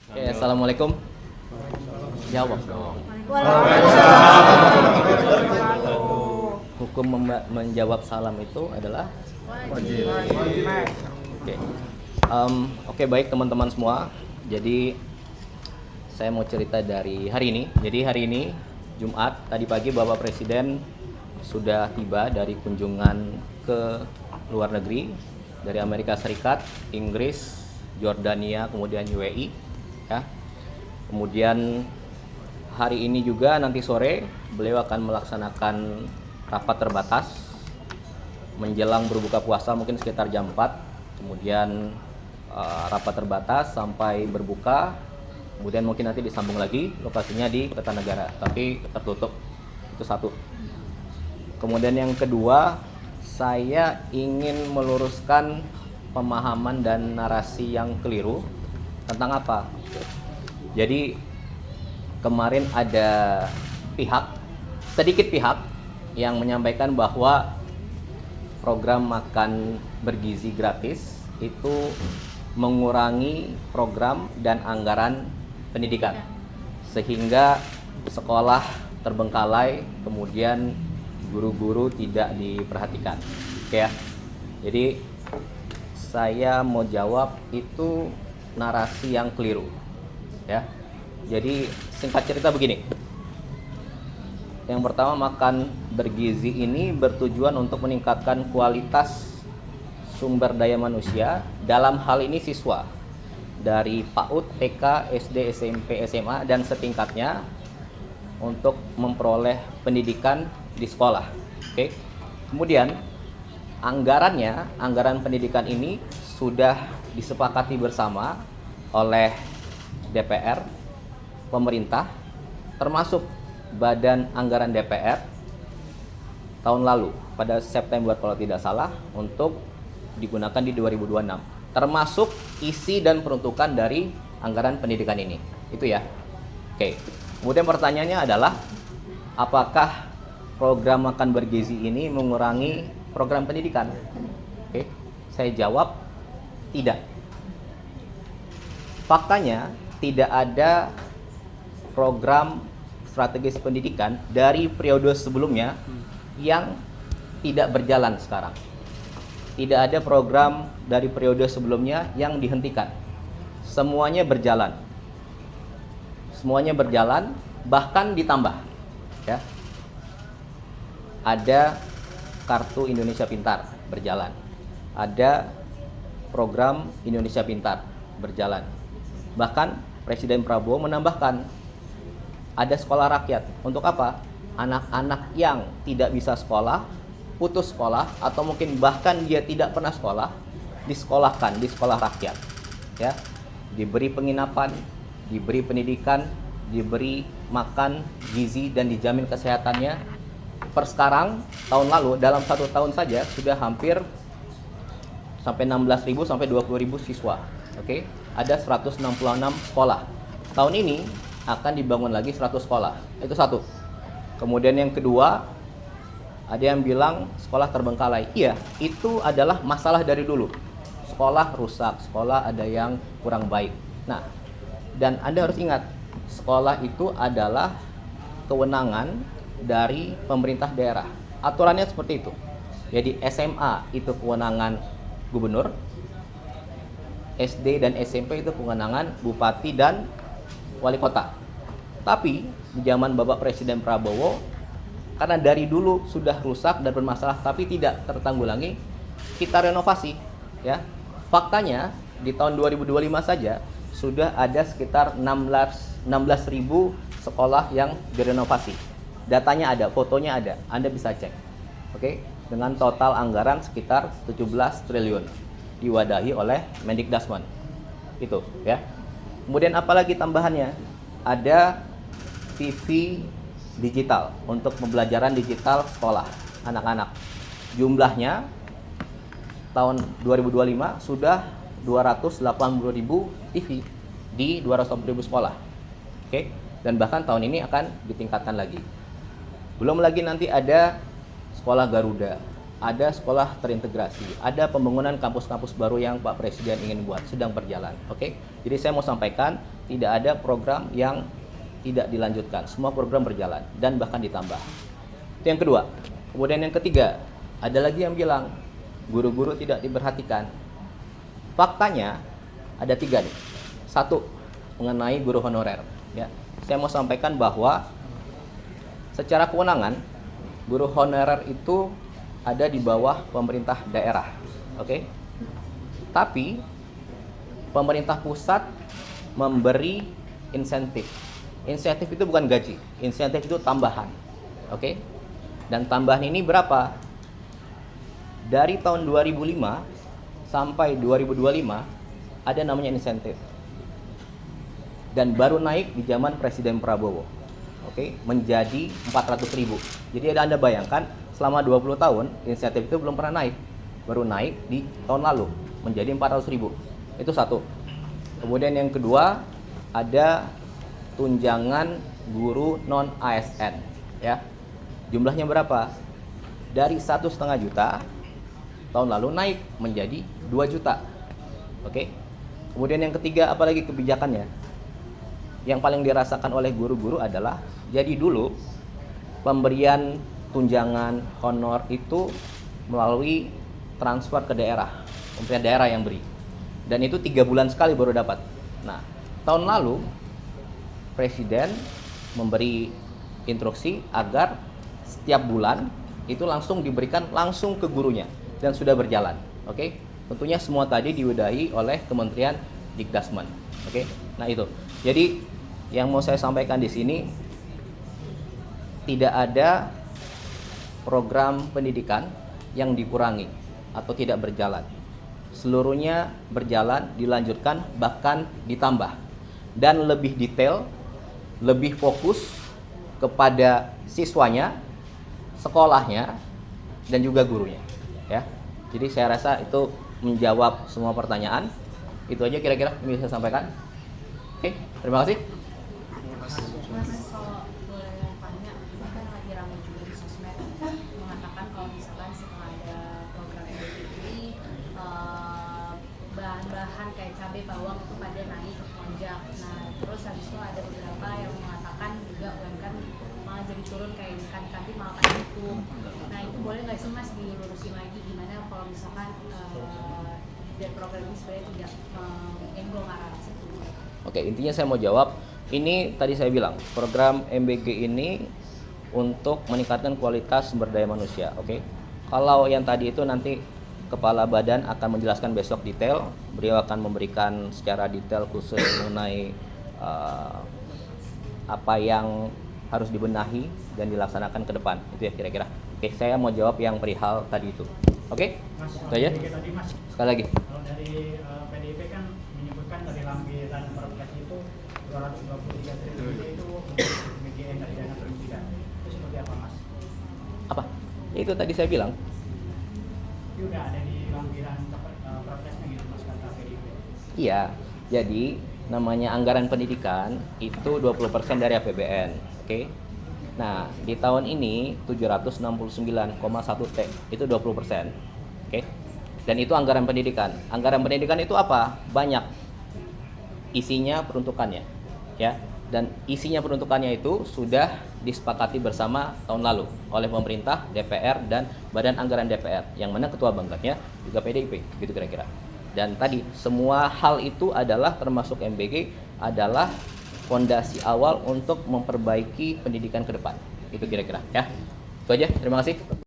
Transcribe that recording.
Oke, assalamualaikum. Jawab dong. Hukum menjawab salam itu adalah wajib. Oke. Oke, baik teman-teman semua. Jadi saya mau cerita dari hari ini. Jadi hari ini Jumat tadi pagi Bapak Presiden sudah tiba dari kunjungan ke luar negeri dari Amerika Serikat, Inggris, Jordania, kemudian UAE, ya. Kemudian hari ini juga nanti sore beliau akan melaksanakan rapat terbatas menjelang berbuka puasa mungkin sekitar jam 4. Kemudian rapat terbatas sampai berbuka. Kemudian mungkin nanti disambung lagi, lokasinya di Kertanegara, tapi tertutup. Itu satu. Kemudian yang kedua, saya ingin meluruskan pemahaman dan narasi yang keliru tentang apa? Jadi kemarin ada sedikit pihak yang menyampaikan bahwa program makan bergizi gratis itu mengurangi program dan anggaran pendidikan sehingga sekolah terbengkalai, kemudian guru-guru tidak diperhatikan. Oke ya. Jadi saya mau jawab itu narasi yang keliru. Ya. Jadi singkat cerita begini. Yang pertama, makan bergizi ini bertujuan untuk meningkatkan kualitas sumber daya manusia, dalam hal ini siswa dari PAUD, TK, SD, SMP, SMA dan setingkatnya untuk memperoleh pendidikan di sekolah. Oke. Kemudian anggaran pendidikan ini sudah disepakati bersama oleh DPR, pemerintah, termasuk Badan Anggaran DPR tahun lalu pada September kalau tidak salah untuk digunakan di 2026, termasuk isi dan peruntukan dari anggaran pendidikan ini. Itu ya. Oke. Kemudian pertanyaannya adalah apakah program makan bergizi ini mengurangi program pendidikan? Oke. Saya jawab tidak. Faktanya tidak ada program strategis pendidikan dari periode sebelumnya yang tidak berjalan sekarang. Tidak ada program dari periode sebelumnya yang dihentikan. Semuanya berjalan. Semuanya berjalan, bahkan ditambah. Ya. Ada Kartu Indonesia Pintar berjalan. Ada program Indonesia Pintar berjalan. Bahkan Presiden Prabowo menambahkan ada sekolah rakyat. Untuk apa? Anak-anak yang tidak bisa sekolah, putus sekolah, atau mungkin bahkan dia tidak pernah sekolah, disekolahkan di sekolah rakyat. Ya, diberi penginapan, diberi pendidikan, diberi makan gizi dan dijamin kesehatannya. Per sekarang, tahun lalu dalam 1 tahun saja sudah hampir sampai 16.000 sampai 20.000 siswa. Oke, ada 166 sekolah. Tahun ini akan dibangun lagi 100 sekolah. Itu satu. Kemudian yang kedua, ada yang bilang sekolah terbengkalai. Iya, itu adalah masalah dari dulu. Sekolah rusak, sekolah ada yang kurang baik. Nah, dan Anda harus ingat, sekolah itu adalah kewenangan dari pemerintah daerah. Aturannya seperti itu. Jadi SMA itu kewenangan gubernur, SD dan SMP itu kewenangan bupati dan wali kota. Tapi di zaman Bapak Presiden Prabowo, karena dari dulu sudah rusak dan bermasalah tapi tidak tertanggulangi, kita renovasi. Ya, faktanya di tahun 2025 saja sudah ada sekitar 16.000 sekolah yang direnovasi. Datanya ada, fotonya ada, Anda bisa cek. Oke, dengan total anggaran sekitar 17 triliun diwadahi oleh Mendikbudrismen. Itu ya. Kemudian apalagi tambahannya? Ada TV digital untuk pembelajaran digital sekolah anak-anak. Jumlahnya tahun 2025 sudah 280.000 TV di 280.000 sekolah. Oke, dan bahkan tahun ini akan ditingkatkan lagi. Belum lagi nanti ada sekolah Garuda, ada sekolah terintegrasi, ada pembangunan kampus-kampus baru yang Pak Presiden ingin buat, sedang berjalan. Oke, jadi saya mau sampaikan tidak ada program yang tidak dilanjutkan, semua program berjalan dan bahkan ditambah. Itu yang kedua. Kemudian yang ketiga, ada lagi yang bilang guru-guru tidak diperhatikan. Faktanya ada 3 nih. 1, mengenai guru honorer. Ya, saya mau sampaikan bahwa secara kewenangan guru honorer itu ada di bawah pemerintah daerah, oke? Tapi pemerintah pusat memberi insentif. Insentif itu bukan gaji, insentif itu tambahan, oke? Dan tambahan ini berapa? Dari tahun 2005 sampai 2025 ada namanya insentif. Dan baru naik di zaman Presiden Prabowo, oke? Menjadi 400.000. Jadi Anda bayangkan selama 20 tahun insentif itu belum pernah naik. Baru naik di tahun lalu menjadi 400.000. Itu 1. Kemudian yang kedua, ada tunjangan guru non ASN, ya. Jumlahnya berapa? Dari 1,5 juta tahun lalu naik menjadi 2 juta. Oke. Kemudian yang ketiga, apalagi kebijakannya? Yang paling dirasakan oleh guru-guru adalah jadi dulu pemberian tunjangan honor itu melalui transfer ke daerah, pemerintah daerah yang beri, dan itu 3 bulan sekali baru dapat. Nah, tahun lalu Presiden memberi instruksi agar setiap bulan itu langsung diberikan langsung ke gurunya dan sudah berjalan. Oke, tentunya semua tadi diwadahi oleh Kementerian Dikdasmen. Oke, nah itu. Jadi yang mau saya sampaikan di sini, tidak ada program pendidikan yang dikurangi atau tidak berjalan. Seluruhnya berjalan, dilanjutkan, bahkan ditambah. Dan lebih detail, lebih fokus kepada siswanya, sekolahnya, dan juga gurunya. Ya. Jadi saya rasa itu menjawab semua pertanyaan. Itu aja kira-kira yang bisa saya sampaikan. Oke, terima kasih. Mas, kalau boleh tanya, ini kan lagi ramai juga di sosmed mengatakan kalau misalkan setelah ada program MBG ini bahan-bahan kayak cabai bawang itu pada naik melonjak. Nah, terus habis itu ada beberapa yang mengatakan juga UMK malah jadi turun kayak ikan-ikan malah pada itu. Nah, itu boleh nggak sih Mas dilurusin lagi gimana kalau misalkan dari program ini sebenarnya tidak mengenggol arah situ? Oke, intinya saya mau jawab. Ini tadi saya bilang, program MBG ini untuk meningkatkan kualitas sumber daya manusia. Oke, kalau yang tadi itu nanti Kepala Badan akan menjelaskan besok detail. Beliau akan memberikan secara detail khusus mengenai apa yang harus dibenahi dan dilaksanakan ke depan. Itu ya kira-kira. Oke, saya mau jawab yang perihal tadi itu. Oke, itu aja. Sekali lagi. Kalau dari PDIP kan menyebutkan dari lampiran perpres itu 223 triliun itu BGN dari dana pendidikan. Itu seperti apa, Mas? Apa? Ya, itu tadi saya bilang. Itu udah ada di lampiran perpresnya gitu, Mas, kata PDIP. Iya, jadi namanya anggaran pendidikan itu 20% dari APBN. Oke. Nah, di tahun ini 769,1 T itu 20%. Oke. Dan itu anggaran pendidikan. Anggaran pendidikan itu apa? Banyak. Isinya peruntukannya, ya. Dan isinya peruntukannya itu sudah disepakati bersama tahun lalu oleh pemerintah, DPR, dan Badan Anggaran DPR, yang mana ketua bangkatnya juga PDIP, gitu kira-kira. Dan tadi semua hal itu adalah termasuk MBG adalah fondasi awal untuk memperbaiki pendidikan ke depan. Itu kira-kira, ya. Itu aja, terima kasih.